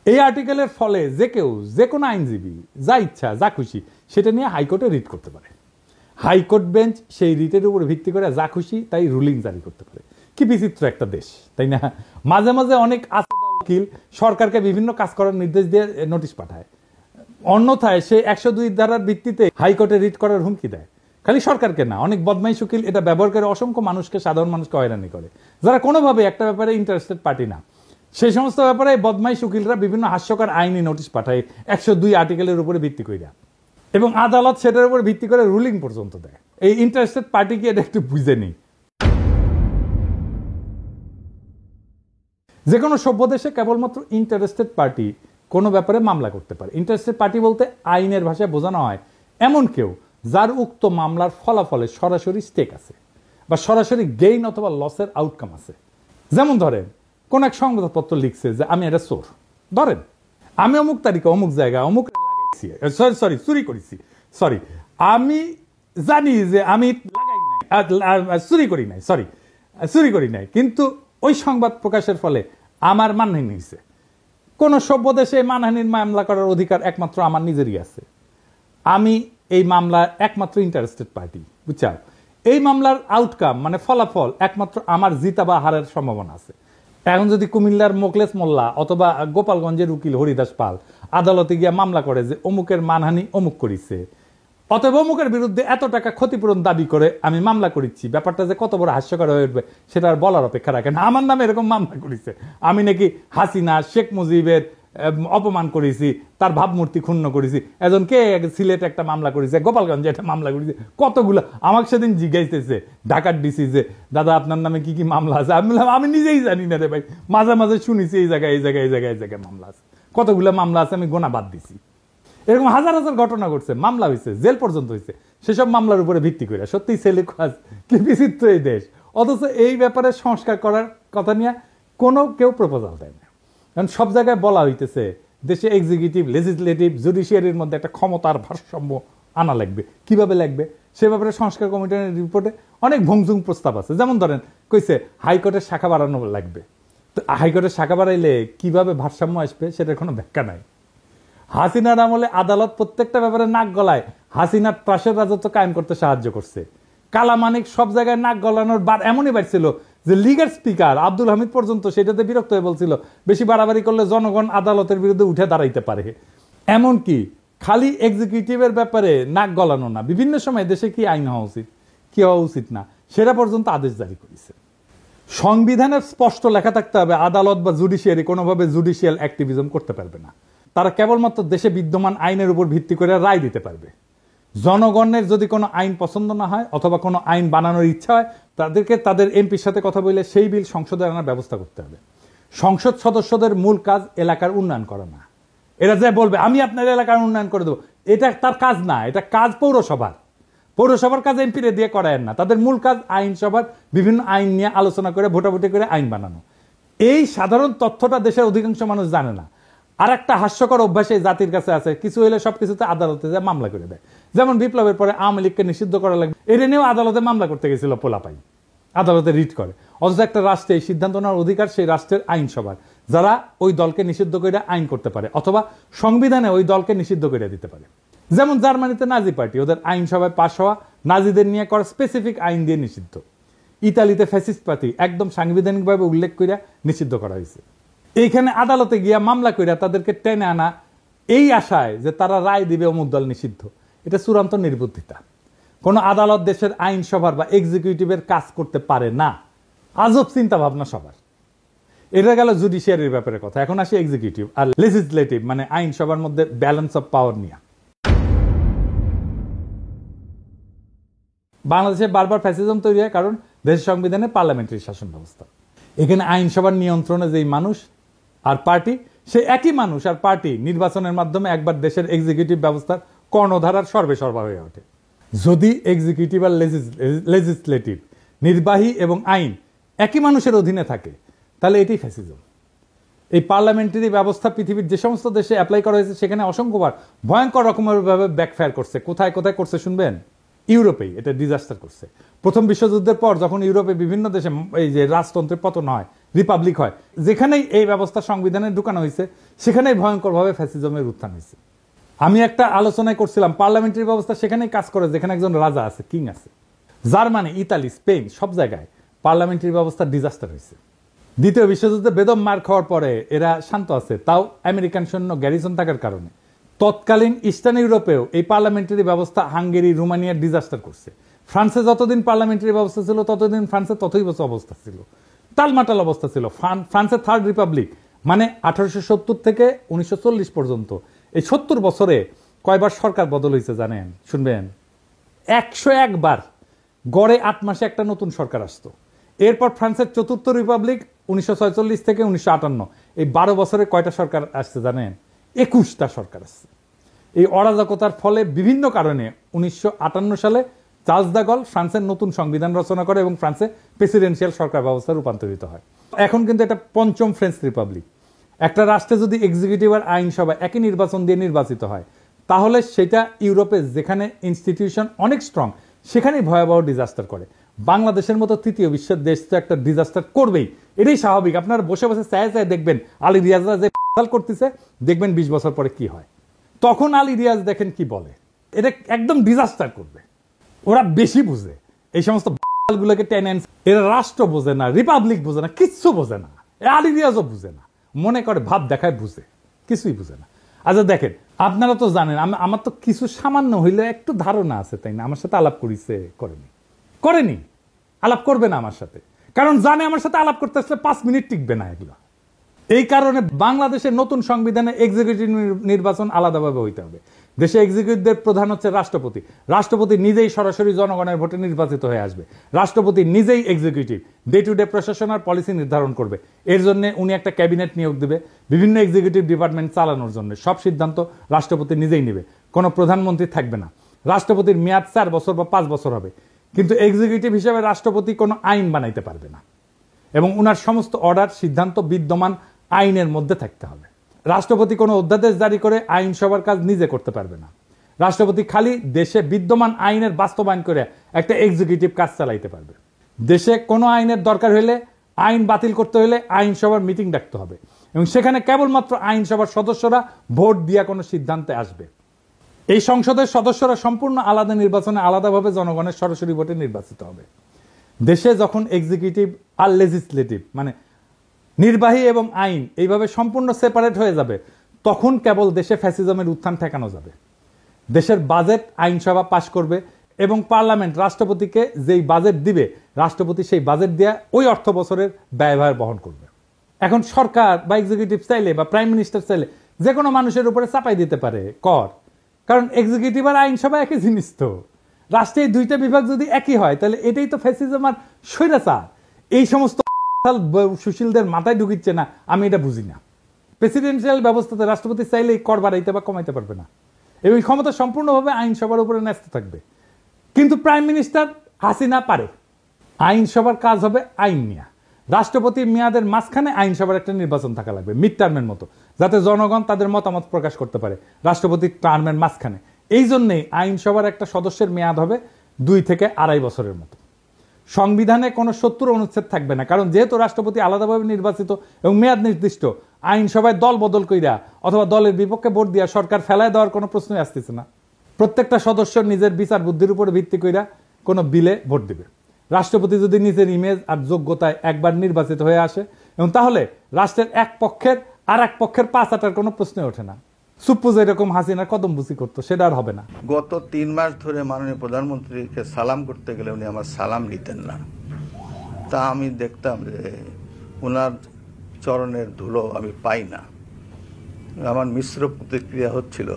এই আর্টিকেলের ফলে যে কেউ যে কোনো আইনজীবী যা ইচ্ছা যা খুশি সেটা নিয়ে হাইকোর্টে রিট করতে পারে। হাইকোর্ট বেঞ্চ সেই রিটের উপর ভিত্তি করে যা খুশি তাই রুলিং জারি করতে পারে। কি বিচিত্র একটা দেশ, তাই না? মাঝে মাঝে অনেক উকিল সরকারকে বিভিন্ন কাজ করার নির্দেশ দিয়ে নোটিশ পাঠায়, অন্যথায় সে 102 ধারার ভিত্তিতে হাইকোর্টে রিট করার হুমকি দেয়। খালি সরকারকে না, অনেক বদমাইশ উকিল এটা ব্যবহার করে অসংখ্য মানুষকে, সাধারণ মানুষকে হয়রানি করে, যারা কোনোভাবে একটা ব্যাপারে ইন্টারেস্টেড পার্টি না। সেই সমস্ত ব্যাপারে বদমাইশ উকিলরা বিভিন্ন হাস্যকর আইনি নোটিশ পাঠায় 102 আর্টিকেলের উপরে ভিত্তি কইরা, এবং আদালত সেটার উপর ভিত্তি করে রুলিং পর্যন্ত দেয়। এই ইন্টারেস্টেড পার্টি কি এটা একটু বুঝে নি? যে কোনো সভ্য দেশে কেবলমাত্র ইন্টারেস্টেড পার্টি কোনো ব্যাপারে মামলা করতে পারে। ইন্টারেস্টেড পার্টি বলতে আইনের ভাষায় বোঝানো হয় এমন কেউ যার উক্ত মামলার ফলাফলে সরাসরি স্টেক আছে বা সরাসরি গেইন অথবা লসের আউটকাম আছে। যেমন ধরেন কোন এক সংবাদপত্র লিখছে যে আমি এটা চোর, ধরেন আমি অমুক তারিখে অমুক জায়গায় অমুক লাগাইছি, সরি চুরি করেছি, সরি আমি জানি যে আমি লাগাই নাই, চুরি করি নাই, সরি চুরি করি নাই, কিন্তু ওই সংবাদ প্রকাশের ফলে আমার মানহানি হয়েছে। কোন সভ্য দেশে মানহানির মামলা করার অধিকার একমাত্র আমার নিজেরই আছে। আমি এই মামলার একমাত্র ইন্টারেস্টেড পার্টি, বুঝছাও? এই মামলার আউটকাম মানে ফলাফল একমাত্র আমার জিতা বা হারের সম্ভাবনা আছে। এখন যদি কুমিল্লার মোকলেস মোল্লা অথবা গোপালগঞ্জের উকিল হরিদাস পাল আদালতে গিয়ে মামলা করে যে অমুকের মানহানি অমুক করিছে, অথবা অমুকের বিরুদ্ধে এত টাকা ক্ষতিপূরণ দাবি করে আমি মামলা করেছি, ব্যাপারটা যে কত বড় হাস্যকর হয়ে উঠবে সেটা আর বলার অপেক্ষা রাখে না। আমার নামে এরকম মামলা করেছে, আমি নাকি হাসিনা শেখ মুজিবের অপমান করেছি, তার ভাবমূর্তি ক্ষুণ্ণ করেছি, এজন কে সিলেট একটা মামলা করেছে, গোপালগঞ্জে একটা মামলা করেছে, কতগুলো। আমাকে সেদিন জিজ্ঞাসতেছে ঢাকার ডিসি যে দাদা আপনার নামে কি কি মামলা আছে? আমি বললাম আমি নিজেই জানি না রে ভাই, মাঝে মাঝে শুনেছি এই জায়গায় এই জায়গায় এই জায়গায় এই জায়গায় মামলা আছে। কতগুলো মামলা আছে আমি গোনা বাদ দিছি। এরকম হাজার হাজার ঘটনা ঘটছে, মামলা হয়েছে, জেল পর্যন্ত হয়েছে, সেসব মামলার উপরে ভিত্তি করে। সত্যি ছেলে কাজ, কি বিচিত্র এই দেশ। অথচ এই ব্যাপারে সংস্কার করার কথা নিয়ে কোনো কেউ প্রপোজাল দেয় না। কারণ সব জায়গায় বলা হইতেছে দেশে এক্সিকিউটিভ, লেজিসলেটিভ, জুডিশিয়ারির মধ্যে একটা ক্ষমতার ভারসাম্য আনা লাগবে। কিভাবে লাগবে সে ব্যাপারে সংস্কার কমিটির রিপোর্টে অনেক ভংজুং প্রস্তাব আছে। যেমন ধরেন কইছে হাইকোর্টের শাখা বাড়ানো লাগবে, তো হাইকোর্টের শাখা বাড়াইলে কিভাবে ভারসাম্য আসবে সেটার কোনো ব্যাখ্যা নাই। হাসিনার আমলে আদালত প্রত্যেকটা ব্যাপারে নাক গলায় হাসিনার ত্রাসের রাজত্ব কায়েম করতে সাহায্য করছে। কালামানিক সব জায়গায় নাক গলানোর বার এমনই বাড়ছিল যে লিগের স্পিকার আব্দুল হামিদ পর্যন্ত সেটাতে বিরক্ত হয়ে বলছিল বেশি বাড়াবাড়ি করলে জনগণ আদালতের বিরুদ্ধে উঠে দাঁড়াইতে পারে। এমনকি খালি এক্সিকিউটিভের ব্যাপারে নাক গলানো না, বিভিন্ন সময় দেশে কি আইন হওয়া উচিত কি হওয়া উচিত না সেটা পর্যন্ত আদেশ জারি করেছে। সংবিধানের স্পষ্ট লেখা থাকতে হবে আদালত বা জুডিশিয়ারি কোনোভাবে জুডিশিয়াল অ্যাক্টিভিজম করতে পারবে না। তারা কেবলমাত্র দেশে বিদ্যমান আইনের উপর ভিত্তি করে রায় দিতে পারবে। জনগণের যদি কোনো আইন পছন্দ না হয় অথবা কোনো আইন বানানোর ইচ্ছা হয়, তাদেরকে তাদের এমপির সাথে কথা বলে সেই বিল সংসদে আনার ব্যবস্থা করতে হবে। সংসদ সদস্যদের মূল কাজ এলাকার উন্নয়ন করা না। এরা যে বলবে আমি আপনার এলাকার উন্নয়ন করে দেবো, এটা তার কাজ না, এটা কাজ পৌরসভার। পৌরসভার কাজ এমপিরে দিয়ে করায় না, তাদের মূল কাজ আইনসভার বিভিন্ন আইন নিয়ে আলোচনা করে ভোটাভুটি করে আইন বানানো। এই সাধারণ তথ্যটা দেশের অধিকাংশ মানুষ জানে না। আর একটা হাস্যকর অভ্যাস এই জাতির কাছে আছে, কিছু হলে সবকিছুতে আদালতে যায় মামলা করে দেয়। যেমন বিপ্লবের পরে আওয়ামী লীগকে নিষিদ্ধ করা লাগবে, এটা নিয়েও আদালতে মামলা করতে গেছিল পোলাপাই, আদালতে রিট করে। অথচ একটা রাষ্ট্রে এই সিদ্ধান্ত নেওয়ার অধিকার সেই রাষ্ট্রের আইনসভার, যারা ওই দলকে নিষিদ্ধ করে আইন করতে পারে অথবা সংবিধানে ওই দলকে নিষিদ্ধ করে দিতে পারে। যেমন জার্মানিতে নাজি পার্টি, ওদের আইনসভায় পাশ হওয়া নাজিদের নিয়ে করা স্পেসিফিক আইন দিয়ে নিষিদ্ধ। ইতালিতে ফ্যাসিস্ট পার্টি একদম সাংবিধানিকভাবে উল্লেখ করে নিষিদ্ধ করা হয়েছে। এইখানে আদালতে গিয়া মামলা কইরা তাদেরকে টেনে আনা এই আশায় যে তারা রায় দিবে অমুক দল নিষিদ্ধ, এটা চূড়ান্ত নির্বুদ্ধিতা। কোন আদালত দেশের আইনসভার বা এক্সিকিউটিভের কাজ করতে পারে না। আজব চিন্তা ভাবনা সবার। এটা গেল জুডিশিয়ারির ব্যাপারে কথা। এখন আসি এক্সিকিউটিভ আর লেজিসলেটিভ মানে আইনসভার মধ্যে ব্যালেন্স অফ পাওয়ার নিয়ে। বাংলাদেশে বারবার ফ্যাসিজম তৈরি হয় কারণ দেশের সংবিধানে পার্লামেন্টারি শাসন ব্যবস্থা। এখানে আইনসভার নিয়ন্ত্রণে যেই মানুষ আর পার্টি, সে একই মানুষ আর পার্টি নির্বাচনের মাধ্যমে একবার দেশের এক্সিকিউটিভ ব্যবস্থার কর্ণধারার সর্বেসর্বা হয়ে ওঠে। যদি এক্সিকিউটিভ আর লেজিসলেটিভ নির্বাহী এবং আইন একই মানুষের অধীনে থাকে তাহলে এটি ফ্যাসিজম। এই পার্লামেন্টারি ব্যবস্থা পৃথিবীর যে সমস্ত দেশে অ্যাপ্লাই করা হয়েছে সেখানে অসংখ্যবার ভয়ঙ্কর রকমের ভাবে ব্যাকফায়ার করছে। কোথায় কোথায় করছে শুনবেন? ইউরোপেই এটা ডিজাস্টার করছে। প্রথম বিশ্বযুদ্ধের পর যখন ইউরোপে বিভিন্ন দেশে এই যে রাজতন্ত্রের পতন হয়, রিপাবলিক হয়। যেখানেই এই ব্যবস্থা সংবিধানে ঢুকানো হয়েছে সেখানেই ভয়ঙ্করভাবে ফ্যাসিজমের উত্থান হয়েছে। আমি একটা আলোচনায় করছিলাম, পার্লামেন্টারি ব্যবস্থা সেখানেই কাজ করে যেখানে একজন রাজা আছে, কিং আছে। জার্মানি, ইতালি, স্পেন সব জায়গায় পার্লামেন্টারি ব্যবস্থা ডিজাস্টার হয়েছে। দ্বিতীয় বিশ্বযুদ্ধে বেদম মার খাওয়ার পরে এরা শান্ত আছে, তাও আমেরিকান সৈন্য গ্যারিসন থাকার কারণে। তৎকালীন ইস্টার্ন ইউরোপেও এই পার্লামেন্টারি ব্যবস্থা হাঙ্গেরি, রোমানিয়ার ডিজাস্টার করছে। ফ্রান্সে যতদিন পার্লামেন্টারি ব্যবস্থা ছিল ততদিন ফ্রান্সের ততই বছর অবস্থা ছিল, টালমাটাল অবস্থা ছিল। ফ্রান্সের থার্ড রিপাবলিক মানে 1870 থেকে 1940 পর্যন্ত, এই 70 বছরে কয়বার সরকার বদল হয়েছে জানেন? শুনবেন, 101 বার। গড়ে 8 মাসে একটা নতুন সরকার আসতো। এরপর ফ্রান্সের চতুর্থ রিপাবলিক 1946 থেকে 1958, এই 12 বছরে কয়টা সরকার আসছে জানেন? 21টা সরকার আসছে। এই অরাজকতার ফলে বিভিন্ন কারণে 1958 সালে চার্লস দ্য গল ফ্রান্সের নতুন সংবিধান রচনা করে এবং ফ্রান্সে প্রেসিডেন্সিয়াল সরকার ব্যবস্থা রূপান্তরিত হয়। এখন কিন্তু এটা পঞ্চম ফ্রেঞ্চ রিপাবলিক। একটা রাষ্ট্রে যদি এক্সিকিউটিভ আর আইনসভা একই নির্বাচন দিয়ে নির্বাচিত হয় তাহলে সেটা ইউরোপে যেখানে ইনস্টিটিউশন অনেক স্ট্রং সেখানেই ভয়াবহ ডিজাস্টার করে। বাংলাদেশের মতো তৃতীয় বিশ্বের দেশ তো একটা ডিজাস্টার করবেই, এটাই স্বাভাবিক। আপনারা বসে বসে চায় চায় দেখবেন আলী রিয়াজরা যে করতেছে, দেখবেন 20 বছর পরে কি হয়। তখন আলী রিয়াজ দেখেন কি বলে, এটা একদম ডিজাস্টার করবে। ওরা বেশি বুঝে এই সমস্ত গুলোকে টেনে। এরা রাষ্ট্র বোঝে না, রিপাবলিক বোঝে না, কিচ্ছু বোঝে না। আলী রিয়াজও বুঝে না, মনে করে ভাব দেখায় বুঝে, কিছুই বুঝে না। আচ্ছা দেখেন, আপনারা তো জানেন আমার তো কিছু সামান্য হইলে একটু ধারণা আছে, তাই না? আমার সাথে আলাপ করেছে, করেনি, আলাপ করবে না আমার সাথে, কারণ জানে আমার সাথে আলাপ করতে আসলে 5 মিনিট টিকবে না এগুলো। এই কারণে বাংলাদেশের নতুন সংবিধানে এক্সিকিউটিভ নির্বাচন আলাদাভাবে হইতে হবে। দেশে এক্সিকিউটিভদের প্রধান হচ্ছে রাষ্ট্রপতি। রাষ্ট্রপতি নিজেই সরাসরি জনগণের ভোটে নির্বাচিত হয়ে আসবে। রাষ্ট্রপতি নিজেই এক্সিকিউটিভ, ডে টু ডে প্রশাসন আর পলিসি নির্ধারণ করবে। এর জন্য উনি একটা ক্যাবিনেট নিয়োগ দেবে বিভিন্ন এক্সিকিউটিভ ডিপার্টমেন্ট চালানোর জন্য। সব সিদ্ধান্ত রাষ্ট্রপতি নিজেই নেবে, কোনো প্রধানমন্ত্রী থাকবে না। রাষ্ট্রপতির মেয়াদ 4 বছর বা 5 বছর হবে, কিন্তু এক্সিকিউটিভ হিসেবে রাষ্ট্রপতি কোনো আইন বানাইতে পারবে না এবং উনার সমস্ত অর্ডার সিদ্ধান্ত বিদ্যমান আইনের মধ্যে থাকতে হবে। রাষ্ট্রপতি কোনো অধ্যাদেশ জারি করে আইনসভার কাজ নিজে করতে পারবে না। রাষ্ট্রপতি খালি দেশে বিদ্যমান আইনের বাস্তবায়ন করে একটা এক্সিকিউটিভ কাজ চালাইতে পারবে। দেশে কোনো আইনের দরকার হলে, আইন বাতিল করতে হলে আইনসভার মিটিং ডাকতে হবে এবং সেখানে কেবলমাত্র আইনসভার সদস্যরা ভোট দিয়া কোনো সিদ্ধান্তে আসবে। এই সংসদের সদস্যরা সম্পূর্ণ আলাদা নির্বাচনে আলাদাভাবে জনগণের সরাসরি ভোটে নির্বাচিত হবে। দেশে যখন এক্সিকিউটিভ আর লেজিসলেটিভ মানে নির্বাহী এবং আইন এইভাবে সম্পূর্ণ সেপারেট হয়ে যাবে, তখন কেবল দেশে ফ্যাসিজমের উত্থান ঠেকানো যাবে। দেশের বাজেট আইনসভা পাশ করবে এবং পার্লামেন্ট রাষ্ট্রপতিকে যেই বাজেট দিবে, রাষ্ট্রপতি সেই বাজেট দিয়ে ওই অর্থ বছরের ব্যয়ভার বহন করবে। এখন সরকার বা এক্সিকিউটিভ চাইলে বা প্রাইম মিনিস্টার চাইলে যে কোনো মানুষের উপরে চাপাই দিতে পারে কর, কারণ এক্সিকিউটিভ আর আইনসভা একই জিনিস। তো রাষ্ট্রের 2টা বিভাগ যদি একই হয় তাহলে এটাই তো ফ্যাসিজম আর স্বৈরাচার। এই সমস্ত সুশীলদের মাথায় ঢুকিচ্ছে না, আমি এটা বুঝি না। প্রেসিডেন্সিয়াল ব্যবস্থাতে রাষ্ট্রপতি চাইলেই কর বাড়াইতে বা কমাইতে পারবে না এবং ক্ষমতা সম্পূর্ণভাবে আইনসভার উপরে ন্যস্ত থাকবে। কিন্তু প্রাইম মিনিস্টার হাসিনা পারে। আইনসভার কাজ হবে আইন নিয়ে। রাষ্ট্রপতির মেয়াদের মাঝখানে আইনসভার একটা নির্বাচন থাকা লাগবে, মিড টার্মের মতো, যাতে জনগণ তাদের মতামত প্রকাশ করতে পারে রাষ্ট্রপতির টার্মের মাঝখানে। এই জন্যেই আইনসভার একটা সদস্যের মেয়াদ হবে 2 থেকে 2.5 বছরের মতো। সংবিধানে কোনো 70 অনুচ্ছেদ থাকবে না, কারণ যেহেতু রাষ্ট্রপতি আলাদাভাবে নির্বাচিত এবং মেয়াদ নির্দিষ্ট, আইনসভায় দল বদল কইরা অথবা দলের বিপক্ষে ভোট দিয়া সরকার ফেলায় দেওয়ার কোনো প্রশ্নই আসতেছে না। প্রত্যেকটা সদস্য নিজের বিচার বুদ্ধির উপরে ভিত্তি কইরা কোনো বিলে ভোট দিবে। রাষ্ট্রপতি যদি নিজের ইমেজ আর যোগ্যতায় একবার নির্বাচিত হয়ে আসে এবং তাহলে রাষ্ট্রের এক পক্ষের আর এক পক্ষের পাঁচ আটার কোনো প্রশ্নই ওঠে না। সুপ্পু যেরকম হাসিনা কদমবুসি করতো সেটা আর হবে না। গত 3 মাস ধরে মাননীয় প্রধানমন্ত্রীকে সালাম করতে গেলে উনি আমার সালাম নিতেন না। তা আমি দেখতাম যে ওনার চরণের ধুলো আমি পাই না। আমার মিশ্র প্রতিক্রিয়া হচ্ছিল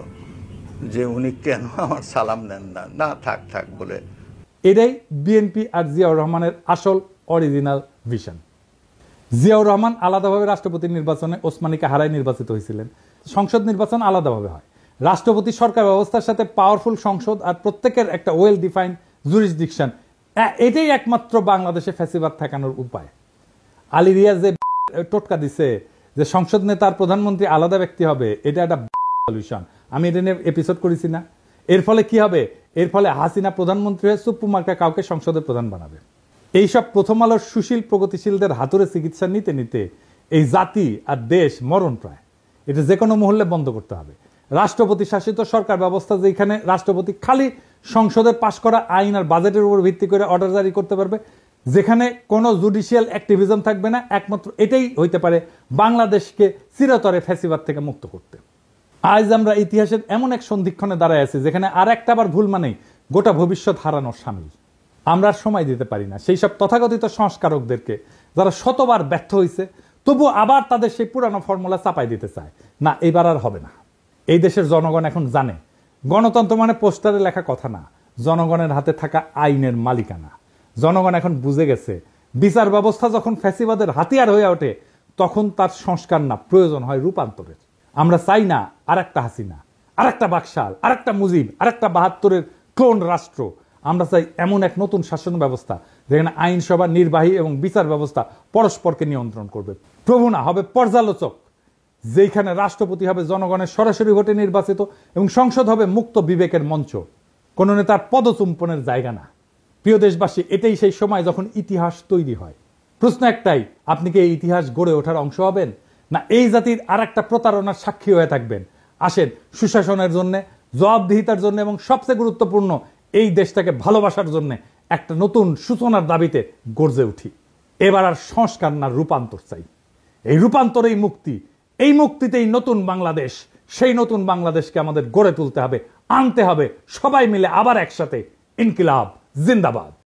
যে উনি কেন আমার সালাম নেন না, না থাক থাক বলে। এটাই বিএনপি আর জিয়াউর রহমানের আসল অরিজিনাল ভিশন। জিয়াউর রহমান আলাদাভাবে রাষ্ট্রপতি নির্বাচনে ওসমানীকে হারায় নির্বাচিত হয়েছিলেন। সংসদ নির্বাচন আলাদাভাবে হয়। রাষ্ট্রপতি সরকার ব্যবস্থার সাথে পাওয়ারফুল সংসদ আর প্রত্যেকের একটা ওয়েল ডিফাইন্ড জুরিসডিকশন, এটাই একমাত্র বাংলাদেশে ফ্যাসিবাদ ঠেকানোর উপায়। আলী রিয়াজ যে টোটকা দিছে যে সংসদ নেতা আর প্রধানমন্ত্রী আলাদা ব্যক্তি হবে, এটা একটা সলিউশন। আমি এটা নিয়ে এপিসোড করেছি না? এর ফলে কি হবে? এর ফলে হাসিনা প্রধানমন্ত্রী হয়ে সুপ্পু মার্কা কাউকে সংসদের প্রধান বানাবে। এইসব প্রথম আলোর সুশীল প্রগতিশীলদের হাতুড়ে চিকিৎসা নিতে নিতে এই জাতি আর দেশ মরণ প্রায়। এটা যে কোনো মুহূর্তে বন্ধ করতে হবে। রাষ্ট্রপতি শাসিত সরকার ব্যবস্থা, যেখানে রাষ্ট্রপতি খালি সংসদে পাশ করা আইন আর বাজেটের উপর ভিত্তি করে অর্ডার জারি করতে পারবে, যেখানে কোনো জুডিশিয়াল অ্যাক্টিভিজম থাকবে না, একমাত্র এটাই হইতে পারে বাংলাদেশকে চিরতরে ফ্যাসিবাদ থেকে মুক্ত করতে। আজ আমরা ইতিহাসের এমন এক সন্ধিক্ষণে দাঁড়ায় আছি যেখানে আর একটা বার ভুল মানেই গোটা ভবিষ্যৎ হারানোর সামিল। আমরা আর সময় দিতে পারি না সেই সব তথাকথিত সংস্কারকদেরকে যারা শতবার ব্যর্থ হয়েছে, তবু আবার তাদের সেই পুরানো ফর্মুলা চাপাই দিতে চায়। না, এবার আর হবে না। এই দেশের জনগণ এখন জানে গণতন্ত্র মানে পোস্টারে লেখা কথা না, জনগণের হাতে থাকা আইনের মালিকানা। জনগণ এখন বুঝে গেছে বিচার ব্যবস্থা যখন ফ্যাসিবাদের হাতিয়ার হয়ে ওঠে তখন তার সংস্কার না, প্রয়োজন হয় রূপান্তরের। আমরা চাই না আর একটা হাসিনা, আর একটা বাকশাল, আর একটা মুজিব, আর একটা ৭২-এর ক্লোন রাষ্ট্র। আমরা চাই এমন এক নতুন শাসন ব্যবস্থা যেখানে আইনসভা, নির্বাহী এবং বিচার ব্যবস্থা পরস্পরকে নিয়ন্ত্রণ করবে। প্রভু না, হবে পর্যালোচক, যেখানে রাষ্ট্রপতি হবে জনগণের সরাসরি ভোটে নির্বাচিত এবং সংসদ হবে মুক্ত বিবেকের মঞ্চ, কোনো নেতার পদচুম্বনের জায়গা না। প্রিয় দেশবাসী, এটাই সেই সময় যখন ইতিহাস তৈরি হয়। প্রশ্ন একটাই, আপনি কি এই ইতিহাস গড়ে ওঠার অংশ হবেন, না এই জাতির আর একটা প্রতারণার সাক্ষী হয়ে থাকবেন? আসেন সুশাসনের জন্য, জবাবদিহিতার জন্য এবং সবচেয়ে গুরুত্বপূর্ণ এই দেশটাকে ভালোবাসার জন্য একটা নতুন সূচনার দাবিতে গর্জে উঠি। এবার আর সংস্কার না, রূপান্তর চাই। এই রূপান্তরেই মুক্তি, এই মুক্তিতেই নতুন বাংলাদেশ। সেই নতুন বাংলাদেশকে আমাদের গড়ে তুলতে হবে, আনতে হবে সবাই মিলে আবার একসাথে। ইনকিলাব জিন্দাবাদ।